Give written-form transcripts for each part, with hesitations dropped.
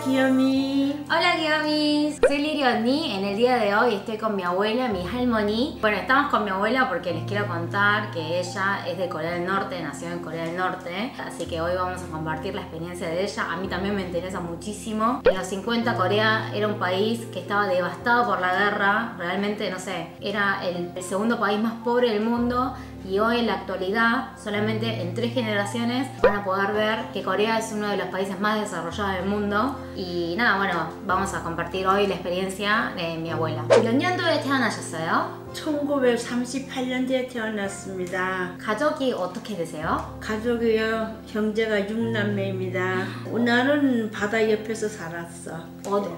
Kiyomi. Hola Kiyomi, soy Lirionni. En el día de hoy estoy con mi abuela, mi halmoni. Bueno, estamos con mi abuela porque les quiero contar que ella es de Corea del Norte, nació en Corea del Norte. Así que hoy vamos a compartir la experiencia de ella. A mí también me interesa muchísimo. En los 50 Corea era un país que estaba devastado por la guerra. Realmente, no sé, era el segundo país más pobre del mundo. Y hoy en la actualidad, solamente en 3 generaciones van a poder ver que Corea es uno de los países más desarrollados del mundo. Y nada, bueno, vamos a compartir hoy la experiencia de mi abuela. 몇 년도에 태어나셨어요? 1938년도에 태어났습니다. 가족이 어떻게 되세요? 가족이요, 형제가 6남매입니다. 나는 바다 옆에서 살았어. 어디?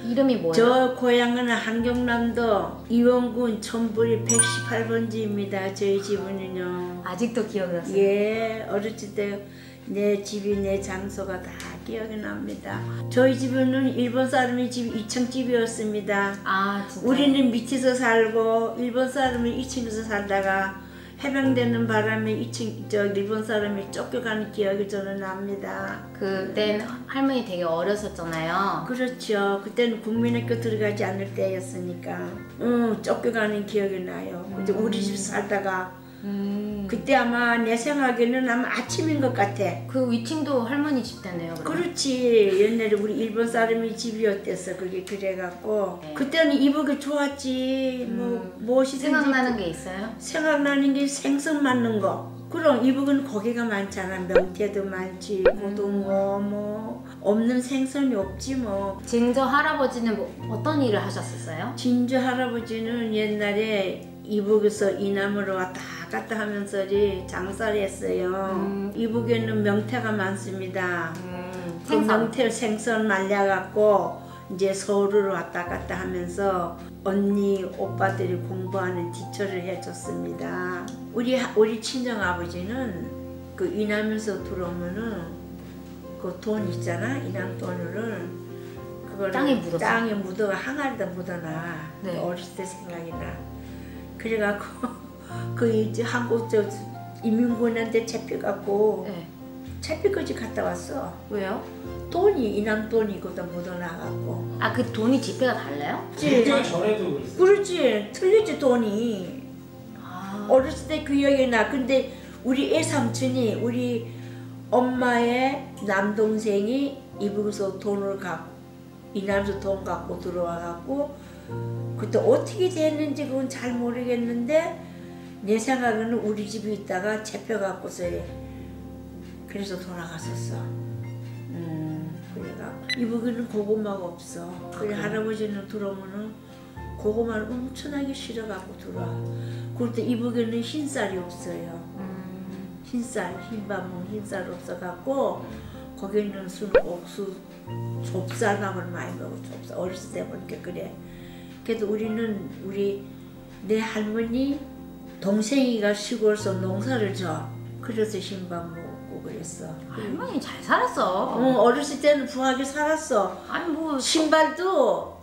이름이 뭐예요? 저 고향은 한경남도 이원군 천불이 118번지입니다. 저희 집은요. 아직도 기억나세요? 예, 어렸을 때 내 집이 내 장소가 다 기억이 납니다. 저희 집은 일본 사람의 집 2층 집이었습니다. 아, 진짜? 우리는 밑에서 살고 일본 사람은 2층에서 살다가 해방되는 바람에 2층 저 일본 사람이 쫓겨가는 기억이 저는 납니다. 그땐 할머니 되게 어렸었잖아요. 그렇죠. 그때는 국민학교 들어가지 않을 때였으니까 쫓겨가는 기억이 나요. 근데 우리 집 살다가 그때 아마 내 생각에는 아마 아침인 것 같아. 그 위층도 할머니 집 때네요. 그러면? 그렇지. 옛날에 우리 일본 사람이 집이었댔어. 그게 그래갖고 네. 그때는 입어기 좋았지. 무엇이 생각나는 게 있어요? 생각나는 게 생선 맞는 거. 그럼 이북은 고기가 많잖아. 명태도 많지, 고등어 뭐 없는 생선이 없지 뭐. 증조 할아버지는 뭐 어떤 일을 하셨었어요? 진주 할아버지는 옛날에 이북에서 이남으로 왔다 갔다 하면서 장사를 했어요. 이북에는 명태가 많습니다. 그 명태 생선 말려갖고 이제 서울으로 왔다 갔다 하면서 언니 오빠들이 공부하는 티처를 해줬습니다. 우리 친정 아버지는 그 이남에서 들어오면은 그 돈 있잖아, 이남 돈을 그거를 땅에 묻어가 항아리에다 묻어놔. 네. 어렸을 때 생각이 나. 그래갖고 그 이제 한국 저 이민군한테 잡혀갖고 네. 잡혀까지 갔다 왔어. 왜요? 돈이 이남 돈이 거기다 묻어놔갖고. 아, 그 돈이 지폐가 달라요? 그렇지. 전에도 그랬어요. 그렇지. 틀리지 돈이. 아. 어렸을 때 그 기억이 나. 근데 우리 애삼촌이 우리 엄마의 남동생이 이북에서 돈을 갖고 이남에서 돈 갖고 들어와갖고 그때 어떻게 됐는지 그건 잘 모르겠는데 내 생각에는 우리 집에 있다가 잡혀갖고서 그래서 돌아갔었어. 그래가 이북에는 고구마가 없어. 그래 할아버지는 들어오면은 고구마를 엄청나게 실어갖고 들어와. 그때 이북에는 흰쌀이 없어요. 흰쌀, 흰밥은 흰쌀 없어갖고 거기는 옥수 좁쌀밥을 많이 먹어. 좁쌀 어렸을 때 보니까 그래. 그래도 우리는 내 할머니 동생이가 시골에서 농사를 져. 그래서 흰밥 먹고 그랬어. 할머니 잘 살았어. 어렸을 때는 부하게 살았어. 아니 뭐 신발도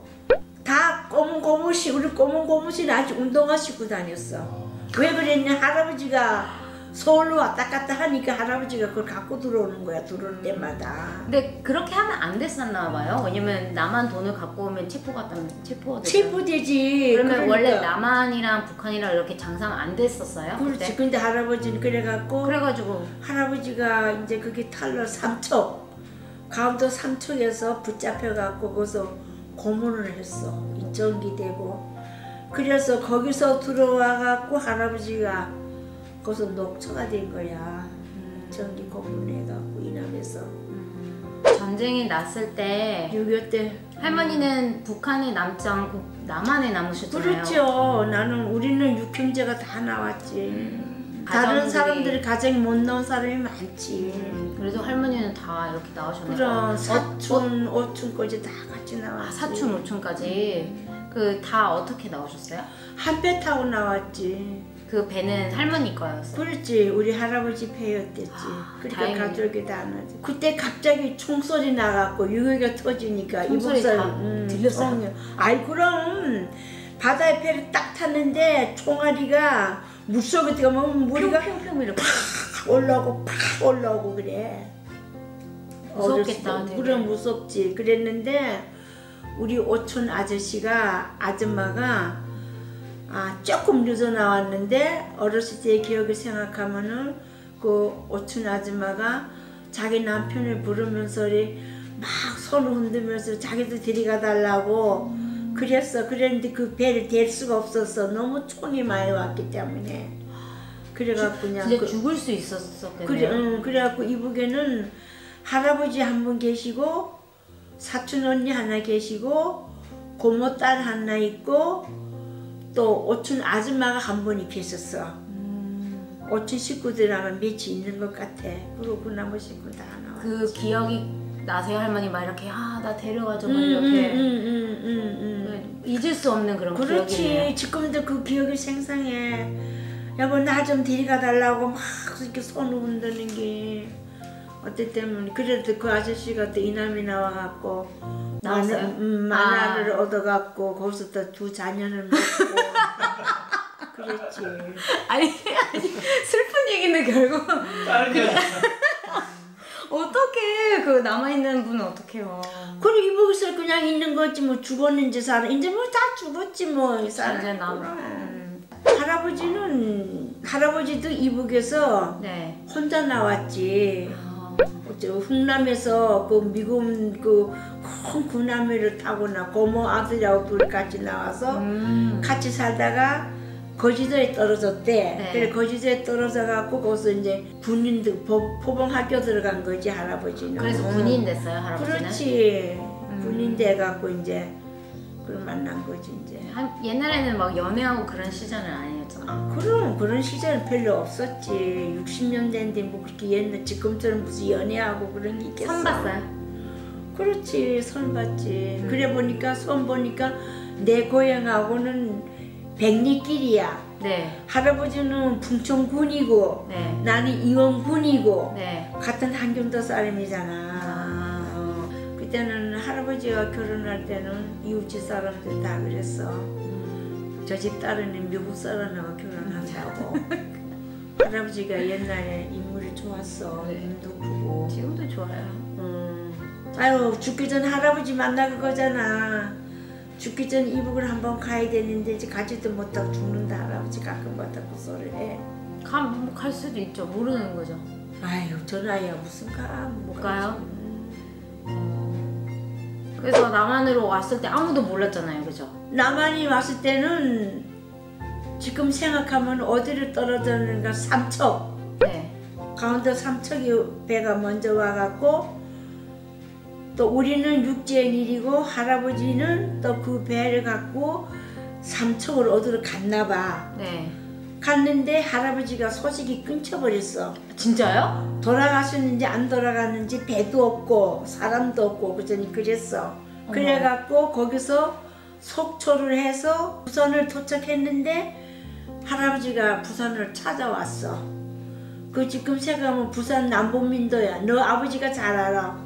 다 검은 고무신, 우리 검은 고무신 아직 운동화 신고 다녔어. 왜 그랬냐? 할아버지가 서울로 왔다 갔다 하니까 할아버지가 그걸 갖고 들어오는 거야, 들어올 때마다. 근데 그렇게 하면 안 됐었나 봐요. 왜냐면 남한 돈을 갖고 오면 체포되지. 그러면 그러니까. 원래 남한이랑 북한이랑 이렇게 장사는 안 됐었어요? 그렇지. 그때? 근데 할아버지는 그래가지고 할아버지가 이제 그게 탈로 삼척, 강원도 삼척에서 붙잡혀갖고 거기서 고문을 했어. 인정기되고. 그래서 거기서 들어와갖고 할아버지가 거기서 녹초가 된 거야. 전기 고문해갖고 이남에서. 전쟁이 났을 때 6.25 때. 할머니는 북한에 남지 않고 남한에 남으셨잖아요. 그렇죠. 우리는 육형제가 다 나왔지. 다른 사람들이 가정이 못 나온 사람이 많지. 그래도 할머니는 다 이렇게 나오셨네요. 그럼 사촌, 오촌까지 다 같이 나왔지. 아, 사촌, 오촌까지. 그 다 어떻게 나오셨어요? 한 배 타고 나왔지. 그 배는 할머니 거였어요? 그렇지. 우리 할아버지 배였댔지. 그러니까 다행이네. 가족이 다 나지. 그때 갑자기 총소리 나갖고 6.25가 터지니까 총소리 다 들렸어요? 아이 그럼 바다에 배를 딱 탔는데 총알이가 물속에 들어가면 머리가 뿅뿅뿅 이렇게 올라오고 팍 올라오고 그래. 무섭겠다, 되게. 물론 무섭지. 그랬는데 우리 오촌 아줌마가 조금 늦어 나왔는데 어렸을 때의 기억을 생각하면은 그 오촌 아줌마가 자기 남편을 부르면서 막 손을 흔들면서 자기도 데려가 달라고 그랬는데 그 배를 댈 수가 없었어. 너무 총이 많이 왔기 때문에. 그래갖고 그냥 진짜 죽을 수 있었겠네요. 그래갖고 이북에는 할아버지 한 분 계시고 사촌 언니 하나 계시고 고모 딸 하나 있고 또 오촌 아줌마가 한 분이 계셨어. 오촌 식구들 아마 몇이 있는 것 같아. 그리고 나머지 식구 다 나왔지. 그 기억이 나세요? 할머니 막 이렇게 나 데려가줘 막 이렇게 잊을 수 없는 그런 그렇지. 기억이네요. 지금도 그 기억이 생생해. 여보 나 좀 데려가 달라고 막 이렇게 손을 흔드는 게 어때 때문에. 그래도 그 아저씨가 또 이남이 나와갖고 나왔어요? 만화를 얻어갖고 거기서 또 두 자녀를 먹고 그랬지. 아니 슬픈 얘기는 결국 어떻게 그 남아있는 분은 어떡해요. 그리고 이북에서 그냥 있는 거지 뭐. 죽었는지 살아 이제 뭐 다 죽었지 뭐. 이제 할아버지도 이북에서 네. 혼자 나왔지. 흥남에서 그 미군 그 큰 군함회를 타고나 고모 아들하고 둘이 같이 나와서 같이 살다가 거제도에 떨어졌대. 네. 그래 거제도에 떨어져 갖고 거기서 이제 군인들 포병 학교 들어간 거지 할아버지는. 그래서 군인 됐어요 할아버지는? 그렇지. 군인 돼 갖고 이제 그걸 만난 거지 이제. 옛날에는 막 연애하고 그런 시절은 아니었잖아. 그럼 그런 시절은 별로 없었지. 60년대인데 뭐 그렇게 옛날 지금처럼 무슨 연애하고 그런 게 있겠어. 선 봤어요? 그렇지. 선 봤지. 그래 보니까 선 보니까 내 고향하고는 백리길이야. 네. 할아버지는 풍천군이고 네. 나는 이원군이고 네. 같은 한경도 사람이잖아. 그때는 할아버지가 결혼할 때는 이웃집 사람들 다 그랬어. 저 집 딸은 미국 사람하고 결혼한다고. 할아버지가 옛날에 인물이 좋았어. 눈도 크고. 지금도 좋아요. 아유 죽기 전 할아버지 만나는 거잖아. 죽기 전 이북을 한번 가야 되는데 이제 가지도 못하고 죽는다. 할아버지 가끔 왔다 그 소리를 해. 갈 수도 있죠. 모르는 거죠. 아유 저 나이야 무슨 못 가요? 그래서 남한으로 왔을 때 아무도 몰랐잖아요, 그죠? 남한이 왔을 때는 지금 생각하면 어디를 떨어졌는가 삼척. 네. 강원도 삼척이 배가 먼저 와갖고 또 우리는 육지에 내리고 할아버지는 또 그 배를 갖고 삼척을 어디로 갔나봐. 네. 갔는데 할아버지가 소식이 끊겨버렸어. 진짜요? 돌아가셨는지 안 돌아갔는지 배도 없고 사람도 없고 그랬어. 그래갖고 거기서 속초를 해서 부산을 도착했는데 할아버지가 부산을 찾아왔어. 그 지금 생각하면 부산 남북민도야. 너 아버지가 잘 알아.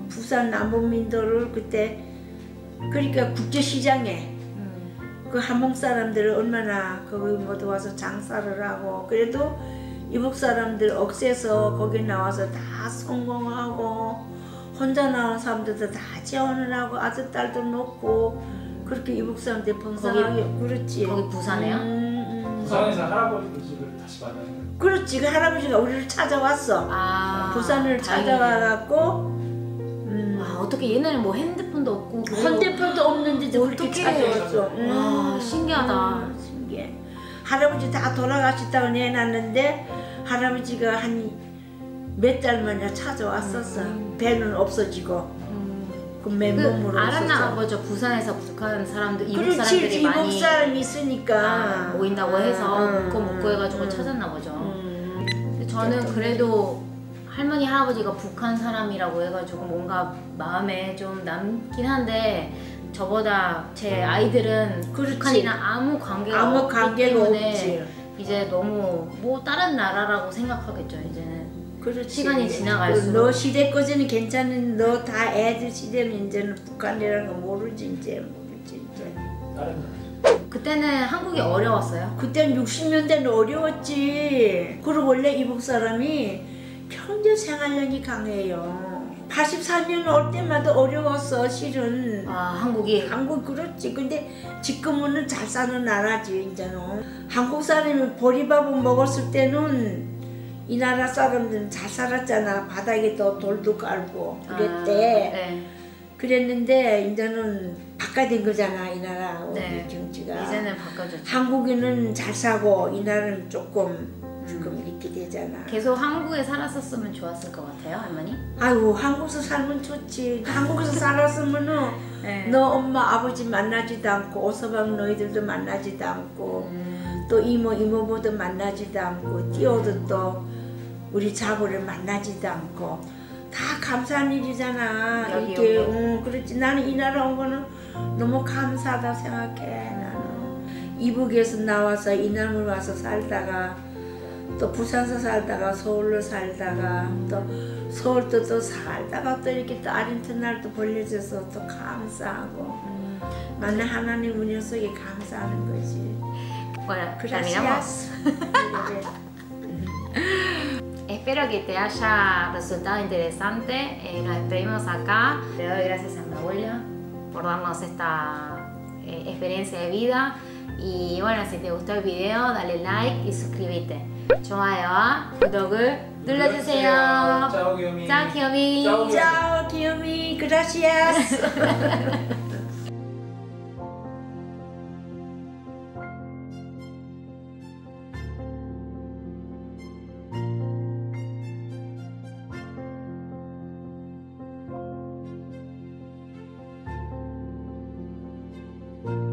부산 남북민도를 그때 그러니까 국제시장에 그 한국 사람들을 얼마나 거기 모두 와서 장사를 하고 그래도 이북 사람들 억세서 거기 나와서 다 성공하고 혼자 나온 사람들도 다 재혼을 하고 아들 딸도 놓고 그렇게 이북 사람들 번성하게. 그렇지. 거기 부산에요? 부산에서 할아버지 집을 다시 만나는 거예요? 그렇지. 그 할아버지가 우리를 찾아왔어. 부산을 찾아와갖고 어떻게 얘네는 뭐 핸드폰도 없고 핸드폰도 없는데도 그렇게 찾아왔어. 와 신기하다. 신기해. 할아버지 다 돌아가셨다고 내놨는데 할아버지가 한 몇 달 만에 찾아왔었어. 배는 없어지고 그 맨몸으로 알았나 보죠. 부산에서 북한 사람들 이북 그렇지, 사람들이 이북 많이 사람이 있으니까 모인다고 해서 묻고 해가지고 찾았나 보죠. 근데 저는 그래도 할머니 할아버지가 북한 사람이라고 해가지고 뭔가 마음에 좀 남긴 한데 저보다 제 아이들은 그렇지. 북한이랑 아무 관계가 아무 없기 관계가 때문에 없지. 이제 너무 뭐 다른 나라라고 생각하겠죠 이제는. 그렇지. 시간이 지나갈수록. 너 시대 거지는 괜찮은 너 다 애들 시대면 이제는 북한이라는 거 모르지 이제. 다른 나라. 그때는 한국이 어려웠어요? 그땐 60년대는 어려웠지. 그리고 원래 이북 사람이 평균 생활력이 강해요. 84년 올 때마다 어려웠어 실은. 아, 한국이. 한국 그렇지. 근데 지금은 잘 사는 나라지 이제는. 한국 사람이 보리밥을 먹었을 때는 이 나라 사람들은 잘 살았잖아. 바닥에 또 돌도 깔고 그랬대. 네. 그랬는데 이제는 바꿔된 거잖아 이 나라 우리 네. 정치가. 이제는 바꿔줬죠. 한국인은 잘 사고 이 나라는 조금 이렇게 되잖아. 계속 한국에 살았었으면 좋았을 것 같아요, 할머니? 아이고 한국에서 살면 좋지. 한국에서 살았으면은 네. 너 엄마 아버지 만나지도 않고 오서방 너희들도 만나지도 않고 또 이모 이모부도 만나지도 않고 띄어도 또 우리 자고를 만나지도 않고 다 감사한 일이잖아. 여기 이게 오면. 그렇지. 나는 이 나라 온 거는 너무 감사하다 생각해. 나는 이북에서 나와서 이남을 와서 살다가 또 부산서 살다가 서울로 살다가 또 서울도 또 살다가 또 이렇게 또 아르헨티나를 또 벌려줘서 또 감사하고 만나 하나님 은혜 속에 감사하는 거지. Bueno, Gracias. Espero que te haya resultado interesante. Nos despedimos acá. Le doy gracias a mi abuela por darnos esta experiencia de vida. Y bueno, si te gustó el video, dale like y suscríbete. 좋아요와 구독을 눌러주세요. 짜오 귀요미. 짜 귀요미. 짜오. Chao, Kiyomi. Gracias. 음.